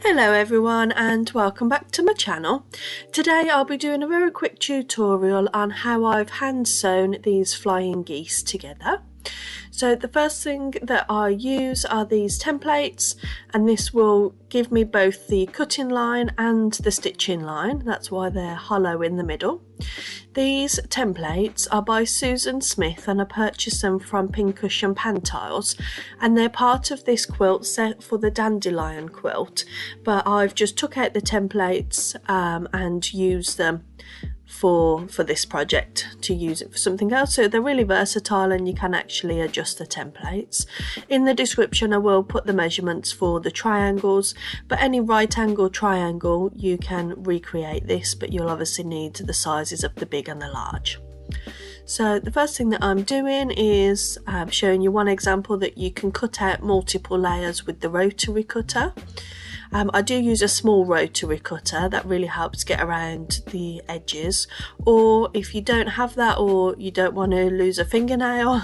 Hello everyone and welcome back to my channel. Today I'll be doing a very quick tutorial on how I've hand sewn these flying geese together. So the first thing that I use are these templates, and this will give me both the cutting line and the stitching line. That's why they're hollow in the middle. These templates are by Susan Smith and I purchased them from Pincushion Pantiles, and they're part of this quilt set for the dandelion quilt, but I've just took out the templates and used them for this project to use it for something else. So they're really versatile and you can actually adjust the templates. In the description I will put the measurements for the triangles, but any right angle triangle you can recreate this, but you'll obviously need the sizes of the big and the large. So the first thing that I'm doing is showing you one example that you can cut out multiple layers with the rotary cutter. I do use a small rotary cutter that really helps get around the edges, or if you don't have that or you don't want to lose a fingernail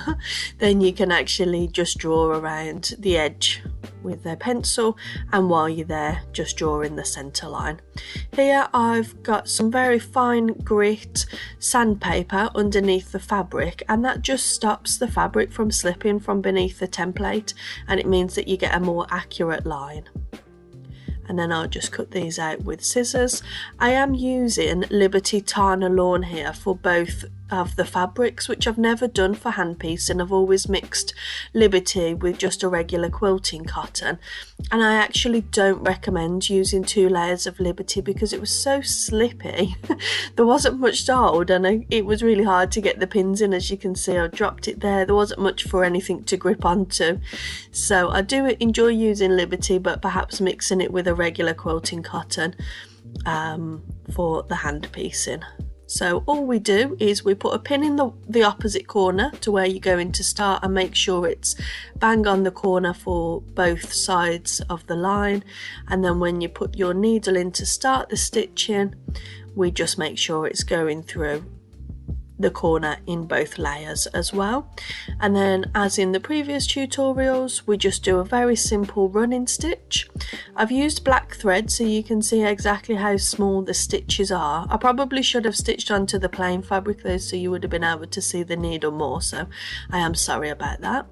then you can actually just draw around the edge with a pencil, and while you're there just draw in the center line. Here I've got some very fine grit sandpaper underneath the fabric, and that just stops the fabric from slipping from beneath the template, and it means that you get a more accurate line. And then I'll just cut these out with scissors. I am using Liberty Tana Lawn here for both of the fabrics, which I've never done for hand piecing. I've always mixed Liberty with just a regular quilting cotton, and I actually don't recommend using 2 layers of Liberty because it was so slippy. There wasn't much to hold, and it was really hard to get the pins in. As you can see, I dropped it there. There wasn't much for anything to grip onto, so I do enjoy using Liberty, but perhaps mixing it with a regular quilting cotton for the hand piecing. So all we do is we put a pin in the opposite corner to where you're going to start, and make sure it's bang on the corner for both sides of the line, and then when you put your needle in to start the stitching, we just make sure it's going through the corner in both layers as well. And then, as in the previous tutorials, we just do a very simple running stitch. I've used black thread so you can see exactly how small the stitches are. I probably should have stitched onto the plain fabric though, so you would have been able to see the needle more, so I am sorry about that.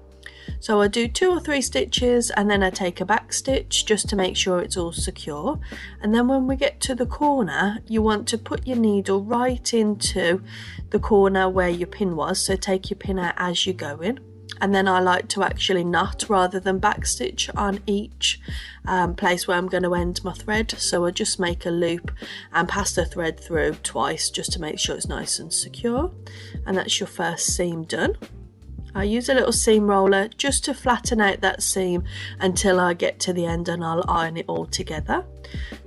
So I do 2 or 3 stitches and then I take a back stitch just to make sure it's all secure, and then when we get to the corner you want to put your needle right into the corner where your pin was, so take your pin out as you go in, and then I like to actually knot rather than back stitch on each place where I'm going to end my thread. So I just make a loop and pass the thread through twice just to make sure it's nice and secure, and that's your first seam done. I use a little seam roller just to flatten out that seam until I get to the end, and I'll iron it all together.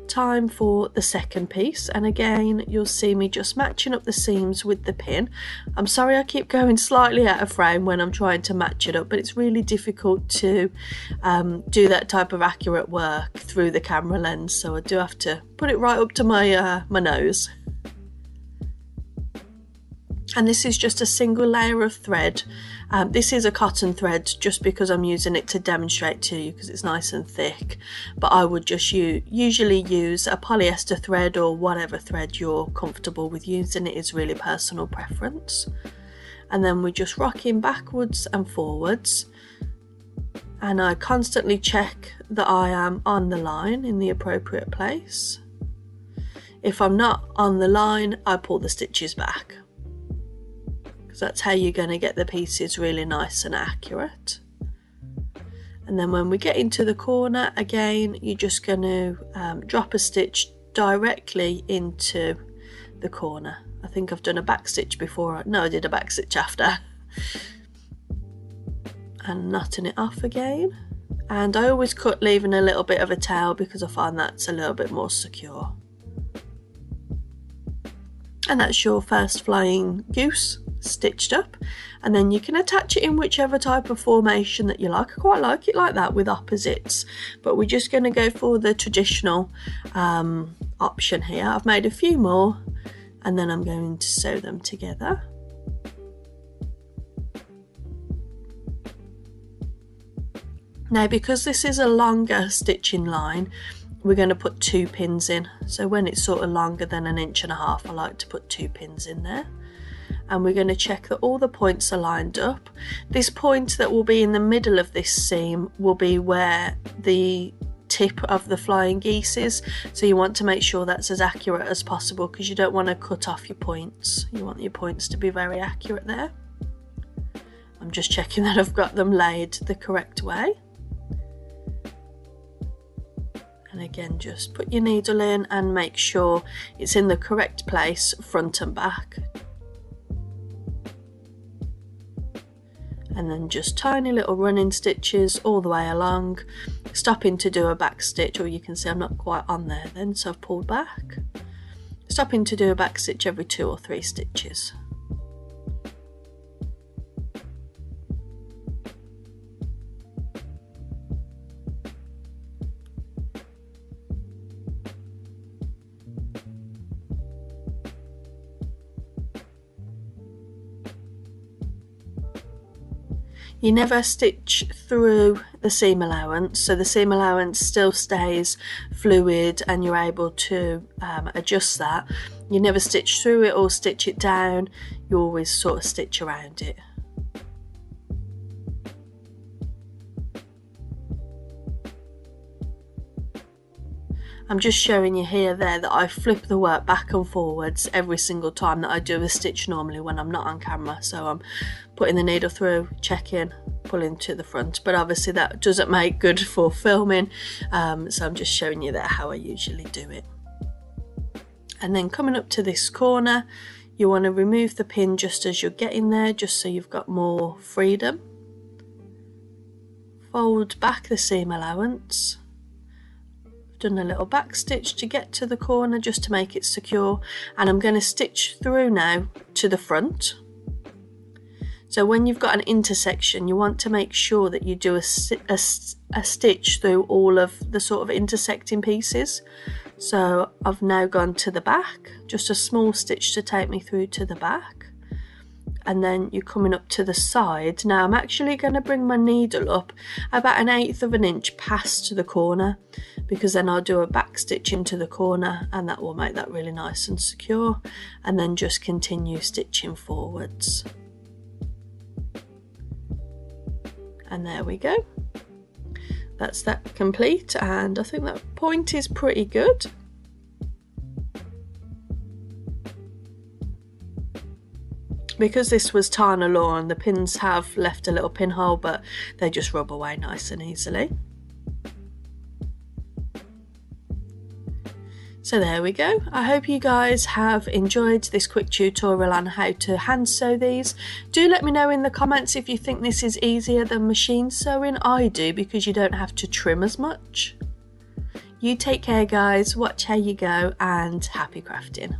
Time for the second piece, and again you'll see me just matching up the seams with the pin. I'm sorry I keep going slightly out of frame when I'm trying to match it up, but it's really difficult to do that type of accurate work through the camera lens, so I do have to put it right up to my nose. And this is just a single layer of thread. This is a cotton thread just because I'm using it to demonstrate to you because it's nice and thick, but I would just usually use a polyester thread or whatever thread you're comfortable with using. It is really personal preference. And then we just rock in backwards and forwards, and I constantly check that I am on the line in the appropriate place. If I'm not on the line, I pull the stitches back. That's how you're going to get the pieces really nice and accurate. And then when we get into the corner again, you're just going to drop a stitch directly into the corner. I think I've done a back stitch before. No, I did a back stitch after. And knotting it off again. And I always cut leaving a little bit of a tail because I find that's a little bit more secure. And that's your first flying goose stitched up, and then you can attach it in whichever type of formation that you like. I quite like it like that with opposites, but we're just going to go for the traditional option here. I've made a few more and then I'm going to sew them together. Now, because this is a longer stitching line, we're going to put 2 pins in. So when it's sort of longer than 1.5 inches, I like to put 2 pins in there. And we're going to check that all the points are lined up. This point that will be in the middle of this seam will be where the tip of the flying geese is, so you want to make sure that's as accurate as possible, because you don't want to cut off your points. You want your points to be very accurate there. I'm just checking that I've got them laid the correct way. And again, just put your needle in and make sure it's in the correct place, front and back. And then just tiny little running stitches all the way along, stopping to do a back stitch, or you can see I'm not quite on there then, so I've pulled back. Stopping to do a back stitch every 2 or 3 stitches. You never stitch through the seam allowance, so the seam allowance still stays fluid and you're able to adjust that. You never stitch through it or stitch it down, you always sort of stitch around it. I'm just showing you here there that I flip the work back and forwards every single time that I do a stitch normally when I'm not on camera. So I'm putting the needle through, checking, pulling to the front, but obviously that doesn't make good for filming, so I'm just showing you there how I usually do it. And then coming up to this corner, you want to remove the pin just as you're getting there, just so you've got more freedom. Fold back the seam allowance. Done a little back stitch to get to the corner just to make it secure, and I'm going to stitch through now to the front. So when you've got an intersection, you want to make sure that you do a stitch through all of the sort of intersecting pieces. So I've now gone to the back, just a small stitch to take me through to the back, and then you're coming up to the side. Now I'm actually going to bring my needle up about 1/8 inch past the corner, because then I'll do a back stitch into the corner and that will make that really nice and secure, and then just continue stitching forwards. And there we go. That's that complete, and I think that point is pretty good. Because this was Tana lawn, the pins have left a little pinhole, but they just rub away nice and easily. So there we go. I hope you guys have enjoyed this quick tutorial on how to hand sew these. Do let me know in the comments if you think this is easier than machine sewing. I do, because you don't have to trim as much. You take care guys, watch how you go, and happy crafting.